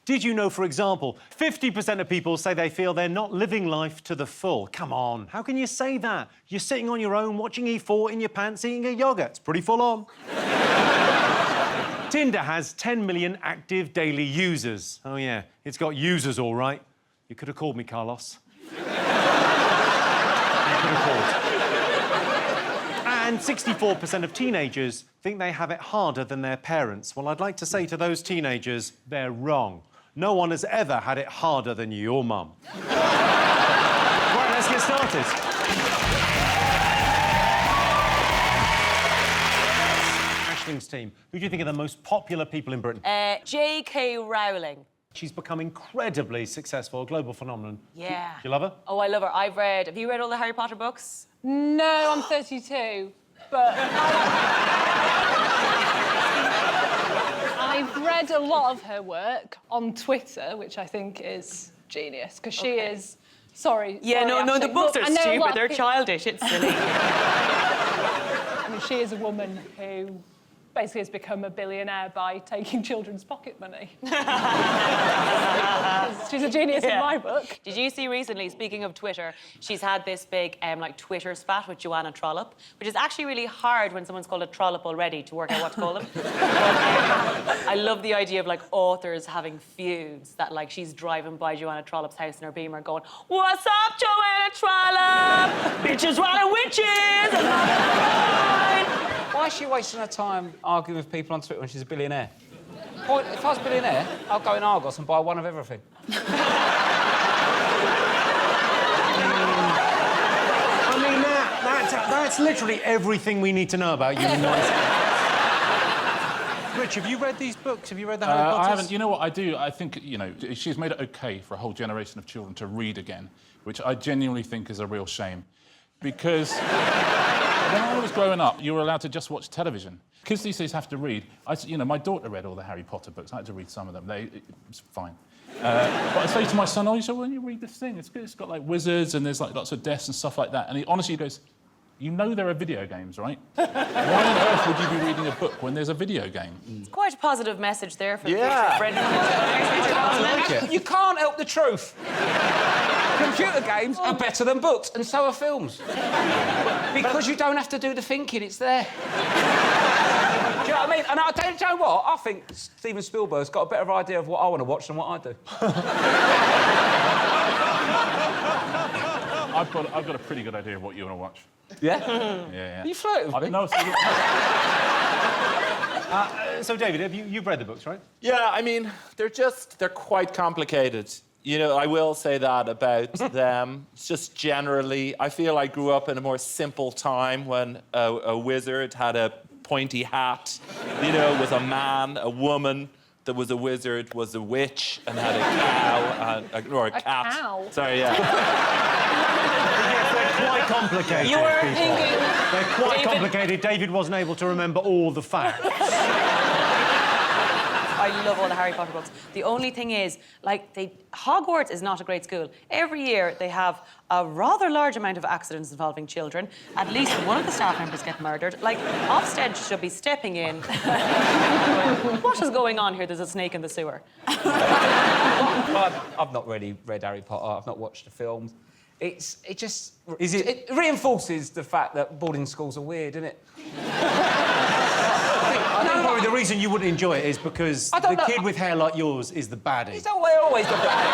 Did you know, for example, 50% of people say they feel they're not living life to the full? Come on, how can you say that? You're sitting on your own, watching E4 in your pants, eating a yoghurt. It's pretty full on. Tinder has 10 million active daily users. Oh, yeah, it's got users, all right. You could have called me, Carlos. You could have called. And 64% of teenagers think they have it harder than their parents. Well, I'd like to say to those teenagers, they're wrong. No one has ever had it harder than your mum. Right, let's get started. Ashling's team, who do you think are the most popular people in Britain? J.K. Rowling. She's become incredibly successful, a global phenomenon. Yeah. Do you love her? Oh, I love her. Have you read all the Harry Potter books? No, I'm 32, but I've read a lot of her work on Twitter, which I think is genius, because she is... Sorry. Yeah, sorry, no, the books are stupid. They're childish. It's silly. I mean, she is a woman who basically has become a billionaire by taking children's pocket money. She's a genius in my book. Did you see recently, speaking of Twitter, she's had this big Twitter spat with Joanna Trollope, which is actually really hard when someone's called a trollop already to work out what to call them. But, I love the idea of authors having feuds that she's driving by Joanna Trollope's house in her Beamer going, "What's up, Joanna Trollope? Bitches riding witches and Why is she wasting her time arguing with people on Twitter when she's a billionaire? Boy, if I was a billionaire, I'd go in Argos and buy one of everything. I mean, that's literally everything we need to know about you in one sentence. Rich, have you read these books? Have you read the Harry Potters? I haven't. You know what I do? I think, she's made it OK for a whole generation of children to read again, which I genuinely think is a real shame. Because when I was growing up, you were allowed to just watch television. Kids these days have to read. My daughter read all the Harry Potter books. I had to read some of them. It's fine. But I say to my son, "Oh, so when you read this thing, it's good. It's got wizards and there's lots of deaths and stuff like that." And he honestly goes, "You know there are video games, right? Why on earth would you be reading a book when there's a video game?" It's quite a positive message there for the future. You can't help the truth. Computer games are better than books, and so are films. Because you don't have to do the thinking, it's there. Do you know what I mean? And I don't know what? I think Steven Spielberg's got a better idea of what I want to watch than what I do. I've got a pretty good idea of what you want to watch. Yeah? Yeah. Are you flirting with me? No, So, David, you've read the books, right? Yeah, I mean, they're quite complicated. I will say that about them. It's just generally, I feel I grew up in a more simple time when a wizard had a pointy hat, was a man, a woman that was a wizard, was a witch, and had a cow, or a cat. Cow? Sorry, yeah. Yes, they're quite complicated. You were people. thinking... They're quite complicated. David wasn't able to remember all the facts. I love all the Harry Potter books. The only thing is, Hogwarts is not a great school. Every year they have a rather large amount of accidents involving children. At least one of the staff members get murdered. Ofsted should be stepping in. What is going on here? There's a snake in the sewer. I've not really read Harry Potter. I've not watched the films. It reinforces the fact that boarding schools are weird, isn't it? I think probably the reason you wouldn't enjoy it is because the kid with hair like yours is the baddie. He's always the baddie.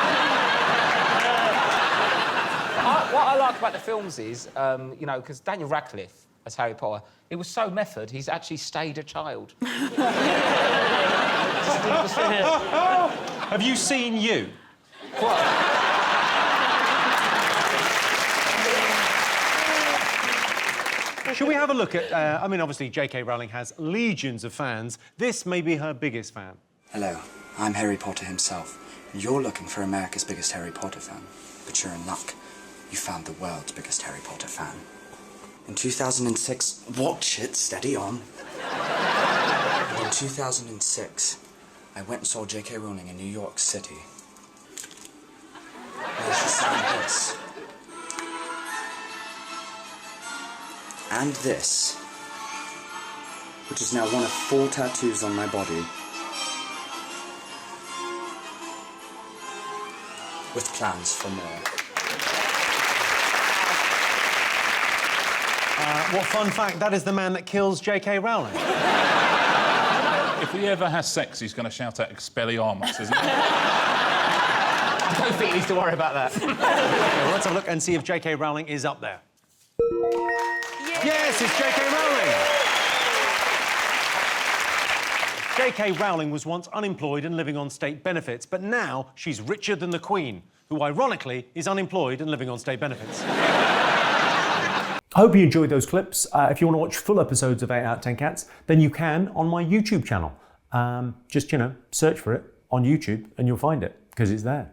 What I like about the films is, because Daniel Radcliffe, as Harry Potter, he was so method, he's actually stayed a child. Have you seen You? What? Shall we have a look at... obviously, J.K. Rowling has legions of fans. This may be her biggest fan. Hello, I'm Harry Potter himself. You're looking for America's biggest Harry Potter fan. But you're in luck. You found the world's biggest Harry Potter fan. In 2006... Watch it, steady on. In 2006, I went and saw J.K. Rowling in New York City. Where she signed this. And this, which is now one of 4 tattoos on my body. with plans for more. What fun fact, that is the man that kills J.K. Rowling. If he ever has sex, he's going to shout out Expelliarmus, isn't he? I don't think he needs to worry about that. Okay, well, let's have a look and see if J.K. Rowling is up there. Yes, it's J.K. Rowling. J.K. Rowling was once unemployed and living on state benefits, but now she's richer than the Queen, who ironically is unemployed and living on state benefits. I hope you enjoyed those clips. If you want to watch full episodes of 8 out of 10 Cats, then you can on my YouTube channel. Just, search for it on YouTube and you'll find it, because it's there.